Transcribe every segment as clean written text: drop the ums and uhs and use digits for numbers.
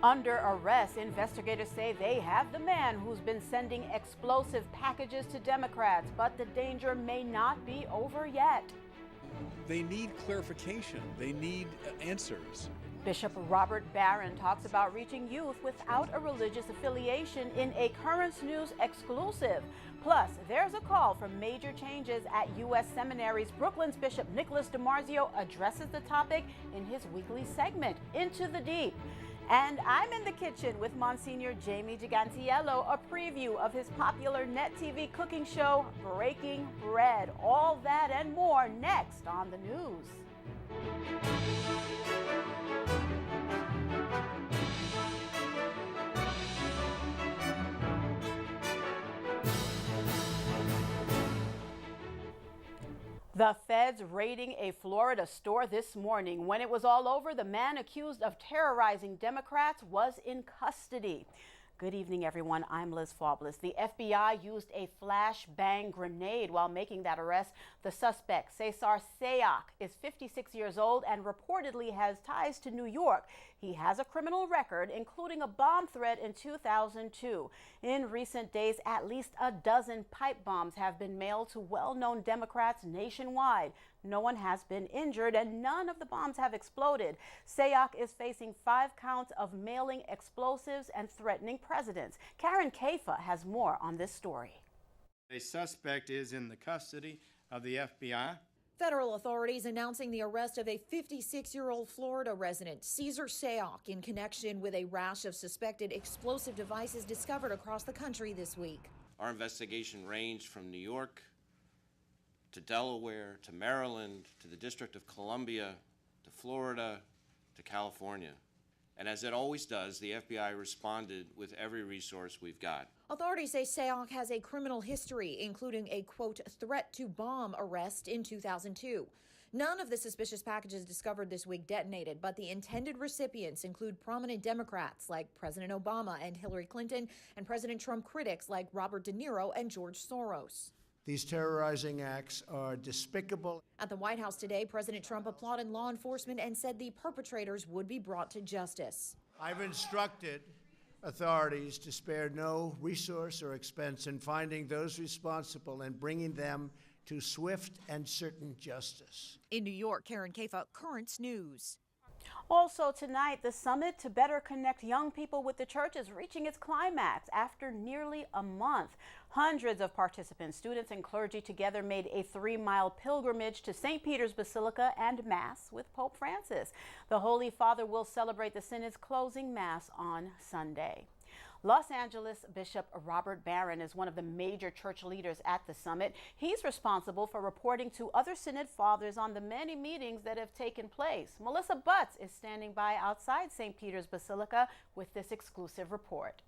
Under arrest, investigators say they have the man who's been sending explosive packages to Democrats, but the danger may not be over yet. They need clarification. They need answers. Bishop Robert Barron talks about reaching youth without a religious affiliation in a Currents News exclusive. Plus, there's a call for major changes at U.S. seminaries. Brooklyn's Bishop Nicholas DiMarzio addresses the topic in his weekly segment, Into the Deep. And I'm in the kitchen with Monsignor Jamie Gigantiello, a preview of his popular net TV cooking show, Breaking Bread. All that and more next on the news. The feds raiding a Florida store this morning. When it was all over, the man accused of terrorizing Democrats was in custody. Good evening, everyone. I'm Liz Faublas. The FBI used a flashbang grenade while making that arrest. The suspect, Cesar Sayoc, is 56 years old and reportedly has ties to New York. He has a criminal record, including a bomb threat in 2002. In recent days, at least a dozen pipe bombs have been mailed to well-known Democrats nationwide. No one has been injured and none of the bombs have exploded. Sayoc is facing 5 counts of mailing explosives and threatening presidents. Karen Kafa has more on this story. A suspect is in the custody of the FBI. Federal authorities announcing the arrest of a 56-year-old Florida resident, Cesar Sayoc, in connection with a rash of suspected explosive devices discovered across the country this week. Our investigation ranged from New York to Delaware, to Maryland, to the District of Columbia, to Florida, to California. And as it always does, the FBI responded with every resource we've got. Authorities say Sayoc has a criminal history, including a, quote, threat to bomb arrest in 2002. None of the suspicious packages discovered this week detonated, but the intended recipients include prominent Democrats like President Obama and Hillary Clinton, and President Trump critics like Robert De Niro and George Soros. These terrorizing acts are despicable. At the White House today, President Trump applauded law enforcement and said the perpetrators would be brought to justice. I've instructed authorities to spare no resource or expense in finding those responsible and bringing them to swift and certain justice. In New York, Karen Kafa, Currents News. Also tonight, the summit to better connect young people with the church is reaching its climax after nearly a month. Hundreds of participants, students and clergy together made a 3-mile pilgrimage to St. Peter's Basilica and Mass with Pope Francis. The Holy Father will celebrate the Synod's closing Mass on Sunday. Los Angeles Bishop Robert Barron is one of the major church leaders at the summit. He's responsible for reporting to other Synod fathers on the many meetings that have taken place. Melissa Butts is standing by outside St. Peter's Basilica with this exclusive report.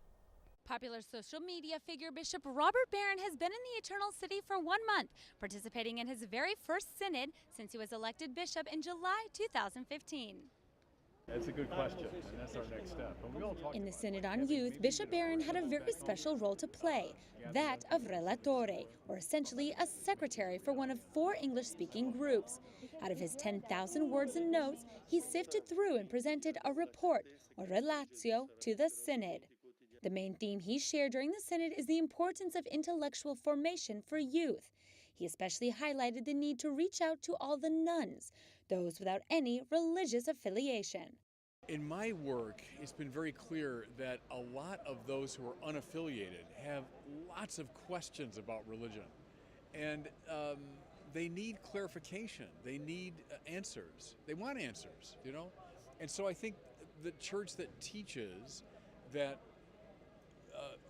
Popular social media figure Bishop Robert Barron has been in the Eternal City for 1 month, participating in his very first synod since he was elected bishop in July 2015. That's a good question, and that's our next step. In the Synod on Youth, Bishop Barron had a very special role to play, that of relatore, or essentially a secretary for one of 4 English-speaking groups. Out of his 10,000 words and notes, he sifted through and presented a report, or relatio, to the Synod. The main theme he shared during the Synod is the importance of intellectual formation for youth. He especially highlighted the need to reach out to all the nuns, those without any religious affiliation. In my work, it's been very clear that a lot of those who are unaffiliated have lots of questions about religion. And they need clarification. They need answers. They want answers, you know? And so I think the church that teaches, that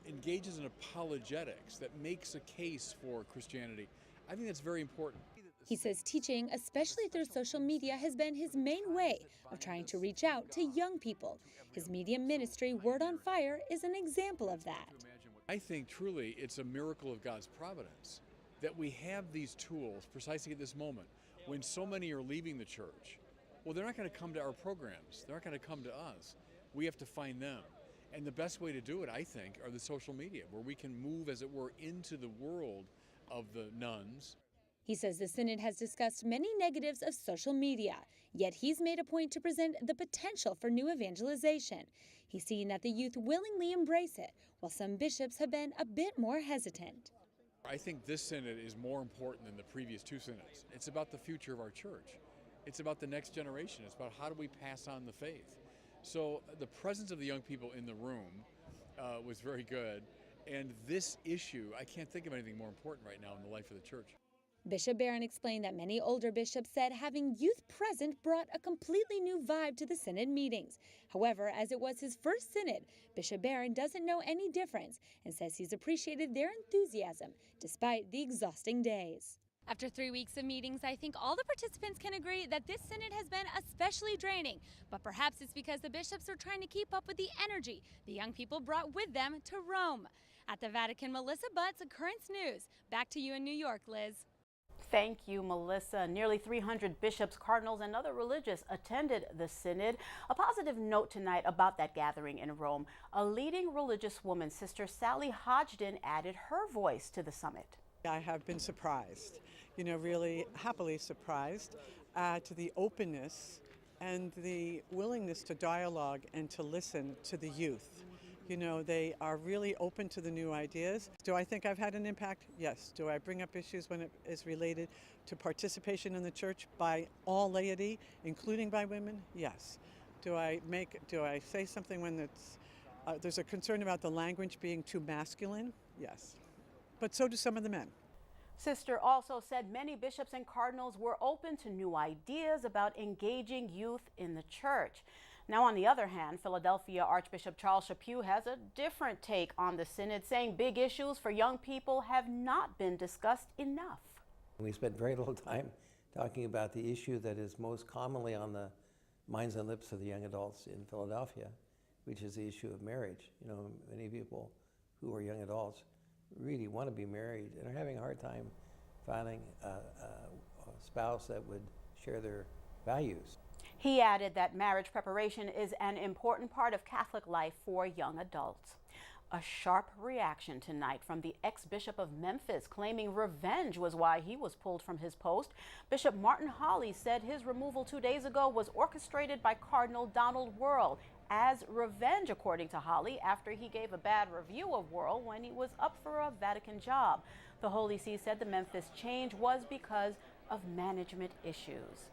engages in apologetics, that makes a case for Christianity, I think that's very important. He says teaching, especially through social media, has been his main way of trying to reach out to young people. His media ministry, Word on Fire, is an example of that. I think truly it's a miracle of God's providence that we have these tools precisely at this moment when so many are leaving the church. Well, they're not going to come to our programs. They're not going to come to us. We have to find them. And the best way to do it, I think, are the social media, where we can move, as it were, into the world of the nuns. He says the synod has discussed many negatives of social media, yet he's made a point to present the potential for new evangelization. He's seen that the youth willingly embrace it, while some bishops have been a bit more hesitant. I think this synod is more important than the previous two synods. It's about the future of our church. It's about the next generation. It's about how do we pass on the faith. So the presence of the young people in the room was very good. And this issue, I can't think of anything more important right now in the life of the church. Bishop Barron explained that many older bishops said having youth present brought a completely new vibe to the synod meetings. However, as it was his first synod, Bishop Barron doesn't know any difference and says he's appreciated their enthusiasm despite the exhausting days. After 3 weeks of meetings, I think all the participants can agree that this synod has been especially draining. But perhaps it's because the bishops are trying to keep up with the energy the young people brought with them to Rome. At the Vatican, Melissa Butts, Currents News. Back to you in New York, Liz. Thank you, Melissa. Nearly 300 bishops, cardinals, and other religious attended the synod. A positive note tonight about that gathering in Rome. A leading religious woman, Sister Sally Hodgden, added her voice to the summit. I have been surprised, really happily surprised to the openness and the willingness to dialogue and to listen to the youth. They are really open to the new ideas. Do I think I've had an impact? Yes. Do I bring up issues when it is related to participation in the church by all laity, including by women? Yes. Do I say something when there's a concern about the language being too masculine? Yes. But so do some of the men. Sister also said many bishops and cardinals were open to new ideas about engaging youth in the church. Now, on the other hand, Philadelphia Archbishop Charles Chaput has a different take on the synod, saying big issues for young people have not been discussed enough. We spent very little time talking about the issue that is most commonly on the minds and lips of the young adults in Philadelphia, which is the issue of marriage. Many people who are young adults really want to be married and are having a hard time finding a spouse that would share their values. He added that marriage preparation is an important part of Catholic life for young adults. A sharp reaction tonight from the ex-bishop of Memphis, claiming revenge was why he was pulled from his post. Bishop Martin Hawley said his removal 2 days ago was orchestrated by Cardinal Donald Wuerl as revenge, according to Hawley, after he gave a bad review of Wuerl when he was up for a Vatican job. The Holy See said the Memphis change was because of management issues.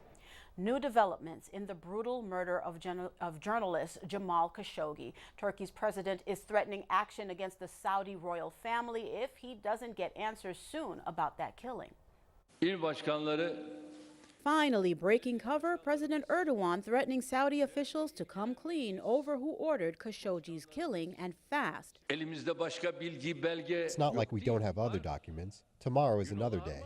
New developments in the brutal murder of journalist Jamal Khashoggi. Turkey's president is threatening action against the Saudi royal family if he doesn't get answers soon about that killing. Finally breaking cover, President Erdogan threatening Saudi officials to come clean over who ordered Khashoggi's killing and fast. It's not like we don't have other documents. Tomorrow is another day.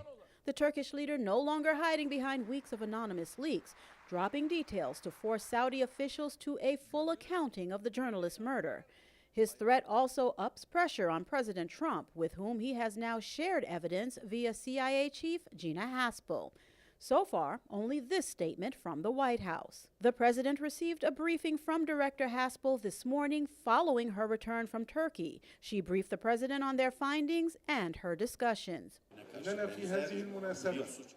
The Turkish leader no longer hiding behind weeks of anonymous leaks, dropping details to force Saudi officials to a full accounting of the journalist's murder. His threat also ups pressure on President Trump, with whom he has now shared evidence via CIA chief Gina Haspel. So far, only this statement from the White House. The president received a briefing from Director Haspel this morning following her return from Turkey. She briefed the president on their findings and her discussions.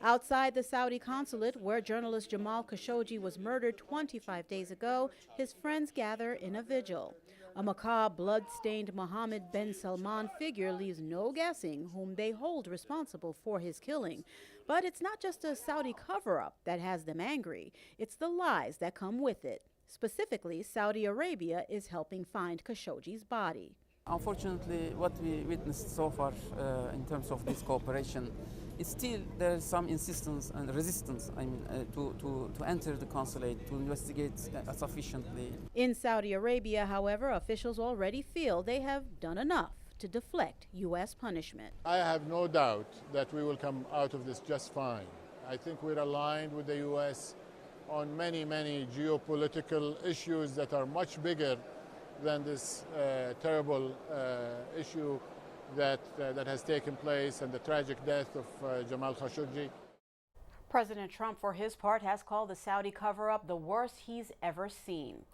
Outside the Saudi consulate, where journalist Jamal Khashoggi was murdered 25 days ago, his friends gather in a vigil. A macabre, blood-stained Mohammed bin Salman figure leaves no guessing whom they hold responsible for his killing. But it's not just a Saudi cover-up that has them angry. It's the lies that come with it. Specifically, Saudi Arabia is helping find Khashoggi's body. Unfortunately, what we witnessed so far in terms of this cooperation, is still there is some insistence and resistance to enter the consulate, to investigate sufficiently. In Saudi Arabia, however, officials already feel they have done enough to deflect U.S. punishment. I have no doubt that we will come out of this just fine. I think we're aligned with the U.S. on many, many geopolitical issues that are much bigger than this terrible issue that has taken place and the tragic death of Jamal Khashoggi. President Trump, for his part, has called the Saudi cover-up the worst he's ever seen.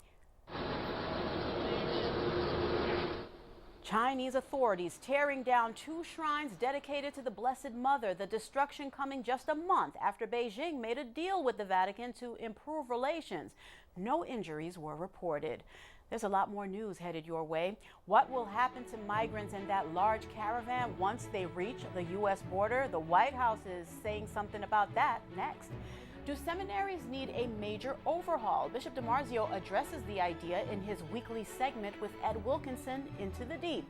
Chinese authorities tearing down 2 shrines dedicated to the Blessed Mother, the destruction coming just a month after Beijing made a deal with the Vatican to improve relations. No injuries were reported. There's a lot more news headed your way. What will happen to migrants in that large caravan once they reach the U.S. border? The White House is saying something about that next. Do seminaries need a major overhaul? Bishop DiMarzio addresses the idea in his weekly segment with Ed Wilkinson, Into the Deep.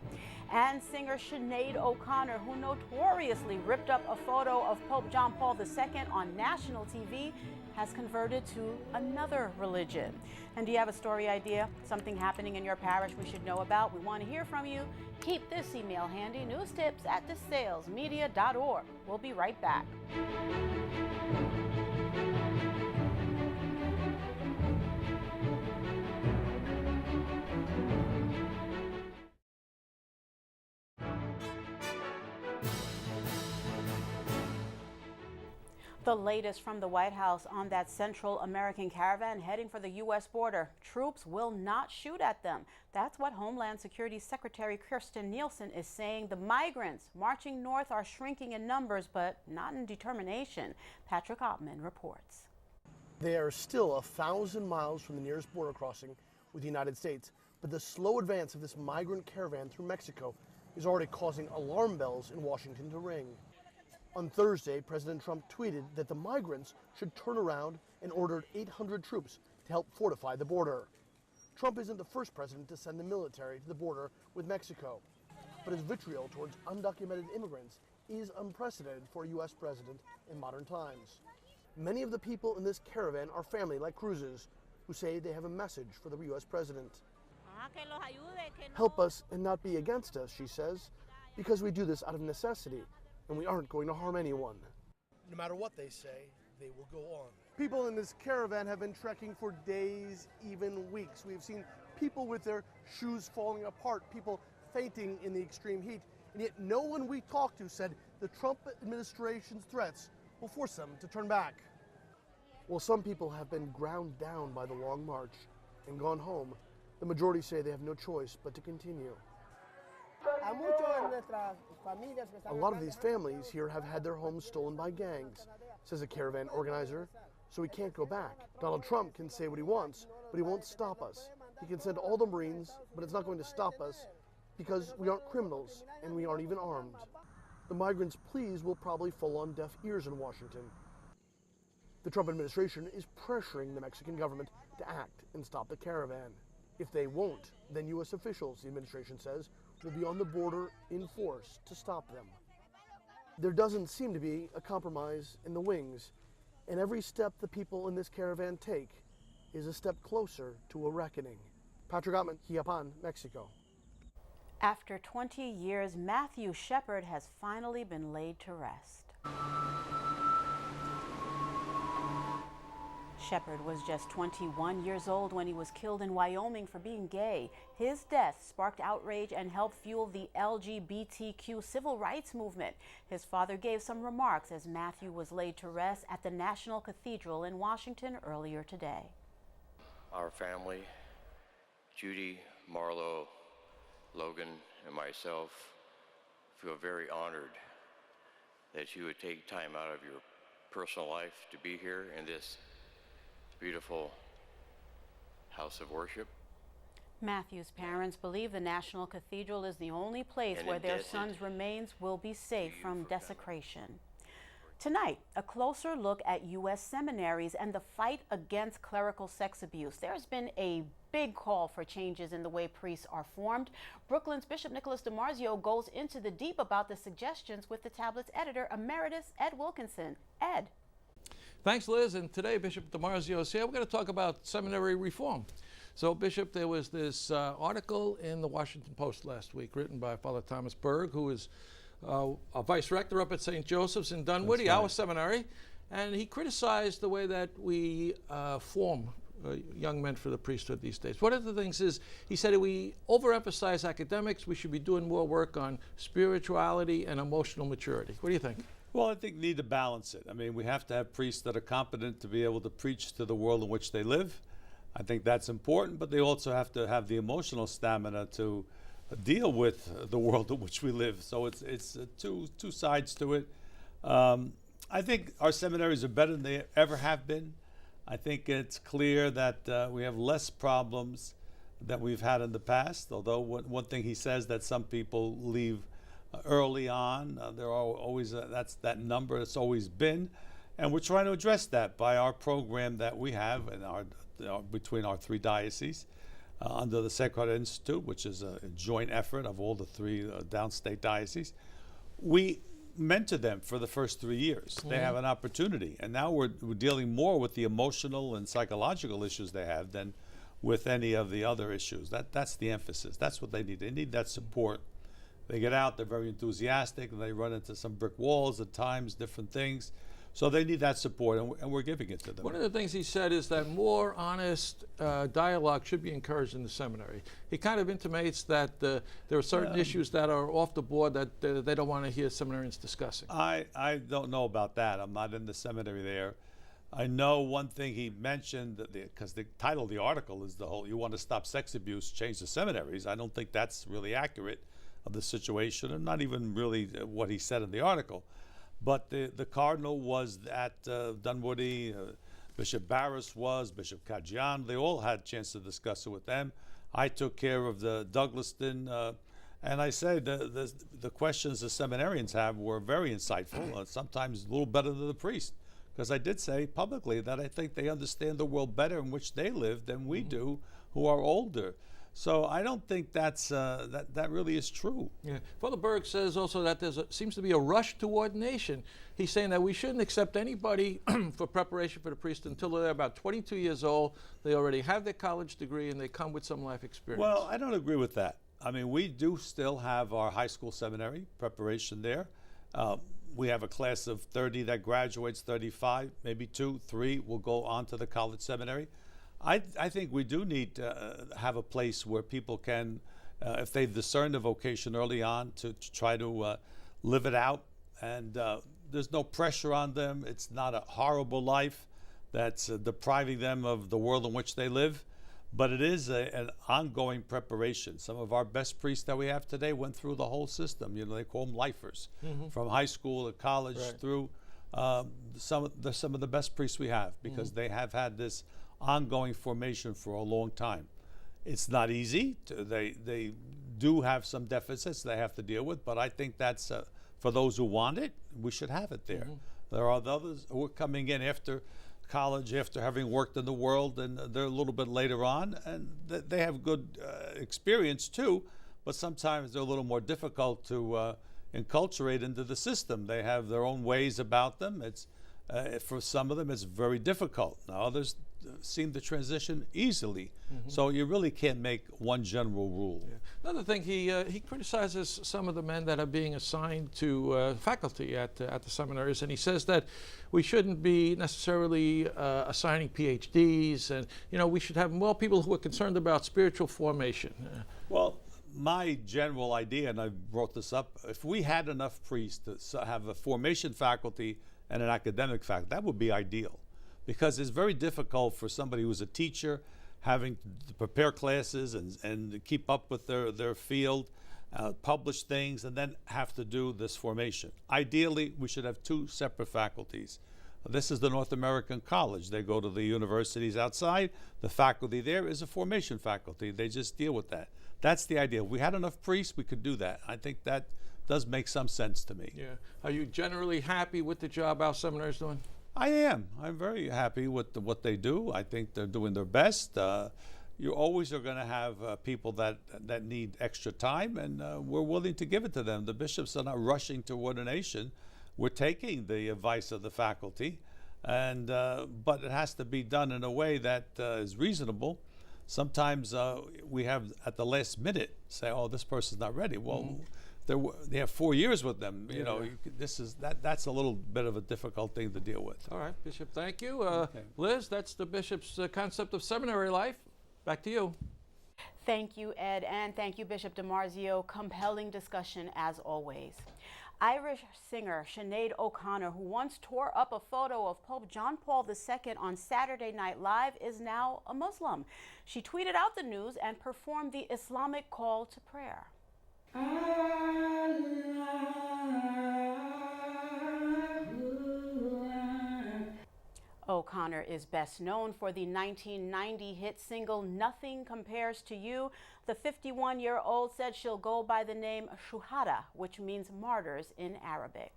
And singer Sinead O'Connor, who notoriously ripped up a photo of Pope John Paul II on national TV, has converted to another religion. And do you have a story idea? Something happening in your parish we should know about? We want to hear from you. Keep this email handy, newstips@desalesmedia.org. We'll be right back. The latest from the White House on that Central American caravan heading for the U.S. border. Troops will not shoot at them. That's what Homeland Security Secretary Kirstjen Nielsen is saying. The migrants marching north are shrinking in numbers, but not in determination. Patrick Ottman reports. They are still 1,000 miles from the nearest border crossing with the United States, but the slow advance of this migrant caravan through Mexico is already causing alarm bells in Washington to ring. On Thursday, President Trump tweeted that the migrants should turn around and ordered 800 troops to help fortify the border. Trump isn't the first president to send the military to the border with Mexico, but his vitriol towards undocumented immigrants is unprecedented for a U.S. president in modern times. Many of the people in this caravan are family like Cruz's, who say they have a message for the U.S. president. Help us and not be against us, she says, because we do this out of necessity. And we aren't going to harm anyone. No matter what they say, they will go on. People in this caravan have been trekking for days, even weeks. We've seen people with their shoes falling apart, people fainting in the extreme heat, and yet no one we talked to said the Trump administration's threats will force them to turn back. While some people have been ground down by the long march and gone home, the majority say they have no choice but to continue. A lot of these families here have had their homes stolen by gangs, says a caravan organizer, so we can't go back. Donald Trump can say what he wants, but he won't stop us. He can send all the Marines, but it's not going to stop us because we aren't criminals and we aren't even armed. The migrants' pleas will probably fall on deaf ears in Washington. The Trump administration is pressuring the Mexican government to act and stop the caravan. If they won't, then U.S. officials, the administration says, will be on the border in force to stop them. There doesn't seem to be a compromise in the wings, and every step the people in this caravan take is a step closer to a reckoning. Patrick Ottman, Chiapan, Mexico. After 20 years, Matthew Shepard has finally been laid to rest. Shepard was just 21 years old when he was killed in Wyoming for being gay. His death sparked outrage and helped fuel the LGBTQ civil rights movement. His father gave some remarks as Matthew was laid to rest at the National Cathedral in Washington earlier today. Our family, Judy, Marlo, Logan, and myself, feel very honored that you would take time out of your personal life to be here in this beautiful house of worship. Matthew's parents believe the National Cathedral is the only place where their son's remains will be safe from desecration. Tonight, a closer look at U.S. seminaries and the fight against clerical sex abuse. There's been a big call for changes in the way priests are formed. Brooklyn's Bishop Nicholas DiMarzio goes into the deep about the suggestions with the Tablet's editor emeritus, Ed Wilkinson. Ed. Thanks, Liz. And today, Bishop DiMarzio is here. We're going to talk about seminary reform. So, Bishop, there was this article in the Washington Post last week written by Father Thomas Berg, who is a vice rector up at St. Joseph's in Dunwoody, our seminary. And he criticized the way that we form young men for the priesthood these days. One of the things is, he said, we overemphasize academics. We should be doing more work on spirituality and emotional maturity. What do you think? Well, I think we need to balance it. I mean, we have to have priests that are competent to be able to preach to the world in which they live. I think that's important, but they also have to have the emotional stamina to deal with the world in which we live. So it's two sides to it. I think our seminaries are better than they ever have been. I think it's clear that we have less problems than we've had in the past, although one thing he says that some people leave early on. There are always, that's that number it's always been. And we're trying to address that by our program that we have in between our three dioceses under the Sacred Heart Institute, which is a joint effort of all the three downstate dioceses. We mentor them for the first 3 years. They have an opportunity. And now we're dealing more with the emotional and psychological issues they have than with any of the other issues. That's the emphasis. That's what they need. They need that support. They get out, they're very enthusiastic, and they run into some brick walls at times, different things. So they need that support, and we're giving it to them. One of the things he said is that more honest dialogue should be encouraged in the seminary. He kind of intimates that there are certain issues that are off the board that they don't want to hear seminarians discussing. I don't know about that. I'm not in the seminary there. I know one thing he mentioned, because the title of the article is the whole, you want to stop sex abuse, change the seminaries. I don't think that's really accurate of the situation, and not even really what he said in the article. But the cardinal was at Dunwoody, Bishop Barros was, Bishop Kajian. They all had a chance to discuss it with them. I took care of the Douglaston, and I said the questions the seminarians have were very insightful, and sometimes a little better than the priest. Because I did say publicly that I think they understand the world better in which they live than we do, who are older. So I don't think that's that really is true. Yeah. Father Berg says also that seems to be a rush to ordination. He's saying that we shouldn't accept anybody for preparation for the priest until they're about 22 years old. They already have their college degree and they come with some life experience. Well, I don't agree with that. I mean, we do still have our high school seminary preparation there. We have a class of 30 that graduates, 35, maybe 2, 3 will go on to the college seminary. I think we do need to have a place where people can, if they discern the vocation early on, to try to live it out. And there's no pressure on them. It's not a horrible life that's depriving them of the world in which they live. But it is an ongoing preparation. Some of our best priests that we have today went through the whole system. You know, they call them lifers, from high school to college through some of the best priests we have, because they have had this ongoing formation for a long time. It's not easy. They do have some deficits they have to deal with, but I think that's for those who want it, we should have it there. There are others who are coming in after college, after having worked in the world, and they're a little bit later on, and they have good experience too, but sometimes they're a little more difficult to enculturate into the system. They have their own ways about them. It's for some of them it's very difficult. Now others seem to transition easily. So you really can't make one general rule. Yeah. Another thing, he criticizes some of the men that are being assigned to faculty at the seminaries, and he says that we shouldn't be necessarily assigning PhDs, and we should have more people who are concerned about spiritual formation. Well, my general idea, and I brought this up, if we had enough priests to have a formation faculty and an academic faculty, that would be ideal. Because it's very difficult for somebody who's a teacher having to prepare classes and keep up with their field, publish things, and then have to do this formation. Ideally, we should have 2 separate faculties. This is the North American College. They go to the universities outside. The faculty there is a formation faculty. They just deal with that. That's the idea. If we had enough priests, we could do that. I think that does make some sense to me. Yeah. Are you generally happy with the job our seminary is doing? I am. I'm very happy with what they do. I think they're doing their best. You always are going to have people that need extra time, and we're willing to give it to them. The bishops are not rushing to ordination. We're taking the advice of the faculty, and but it has to be done in a way that is reasonable. Sometimes we have at the last minute say, "Oh, this person's not ready." Well. They have 4 years with them. You know, that's a little bit of a difficult thing to deal with. All right, Bishop, thank you. Liz, that's the bishop's concept of seminary life. Back to you. Thank you, Ed, and thank you, Bishop DiMarzio. Compelling discussion as always. Irish singer Sinead O'Connor, who once tore up a photo of Pope John Paul II on Saturday Night Live, is now a Muslim. She tweeted out the news and performed the Islamic call to prayer. O'Connor is best known for the 1990 hit single Nothing Compares to You. The 51-year-old said she'll go by the name Shuhada, which means martyrs in Arabic.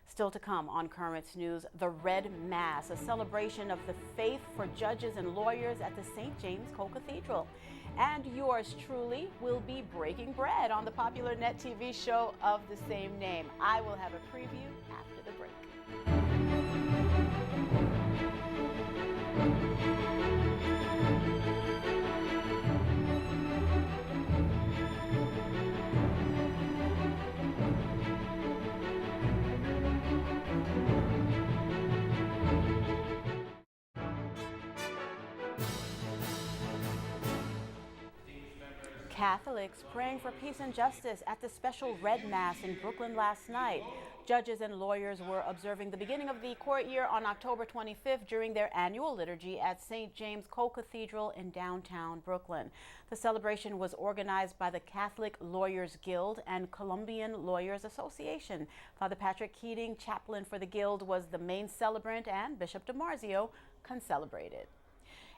Still to come on Currents News, the Red Mass, a celebration of the faith for judges and lawyers at the St. James Co-Cathedral. And yours truly will be breaking bread on the popular net TV show of the same name. I will have a preview after the break. Catholics praying for peace and justice at the special Red Mass in Brooklyn last night. Judges and lawyers were observing the beginning of the court year on October 25th during their annual liturgy at St. James Co-Cathedral in downtown Brooklyn. The celebration was organized by the Catholic Lawyers Guild and Colombian Lawyers Association. Father Patrick Keating, chaplain for the Guild, was the main celebrant, and Bishop DiMarzio concelebrated.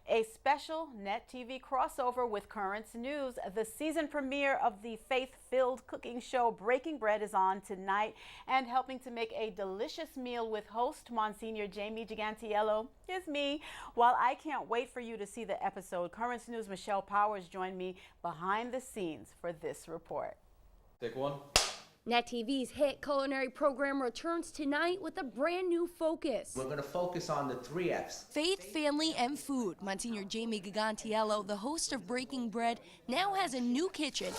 A special net TV crossover with Currents News. The season premiere of the faith-filled cooking show Breaking Bread is on tonight, and helping to make a delicious meal with host Monsignor Jamie Gigantiello is me. While I can't wait for you to see the episode, Currents News' Michelle Powers joined me behind the scenes for this report. Take one. Net TV's hit culinary program returns tonight with a brand new focus. We're going to focus on the 3 F's. Faith, family, and food. Monsignor Jamie Gigantiello, the host of Breaking Bread, now has a new kitchen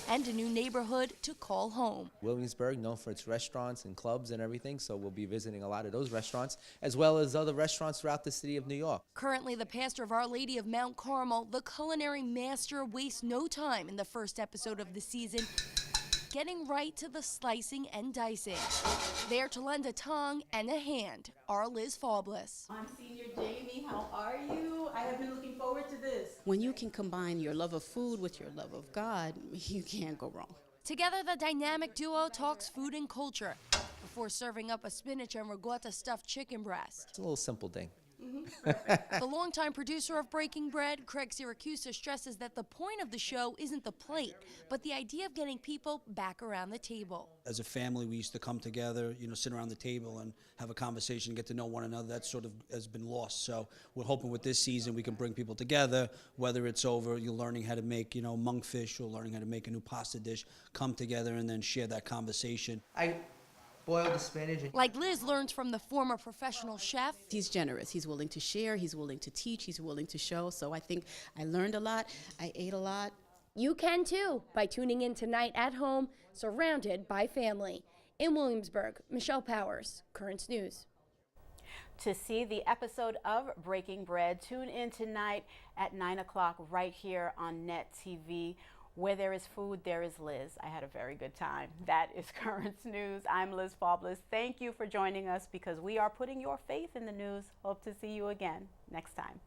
and a new neighborhood to call home. Williamsburg, known for its restaurants and clubs and everything, so we'll be visiting a lot of those restaurants, as well as other restaurants throughout the city of New York. Currently the pastor of Our Lady of Mount Carmel, the culinary master wastes no time in the first episode of the season, getting right to the slicing and dicing. There to lend a tongue and a hand are Liz Faublas. Monsignor Jamie, how are you? I have been looking forward to this. When you can combine your love of food with your love of God, you can't go wrong. Together, the dynamic duo talks food and culture before serving up a spinach and ricotta stuffed chicken breast. It's a little simple thing. The longtime producer of Breaking Bread, Craig Siracusa, stresses that the point of the show isn't the plate, but the idea of getting people back around the table. As a family, we used to come together, sit around the table and have a conversation, get to know one another. That sort of has been lost. So we're hoping with this season we can bring people together, whether it's over, you're learning how to make, monkfish, or learning how to make a new pasta dish, come together and then share that conversation. Boil the spinach. Like Liz learns from the former professional chef. He's generous. He's willing to share. He's willing to teach. He's willing to show. So I think I learned a lot. I ate a lot. You can too by tuning in tonight at home, surrounded by family. In Williamsburg, Michelle Powers, Currents News. To see the episode of Breaking Bread, tune in tonight at 9 o'clock right here on Net TV. Where there is food, there is Liz. I had a very good time. That is Currents News. I'm Liz Faublas. Thank you for joining us, because we are putting your faith in the news. Hope to see you again next time.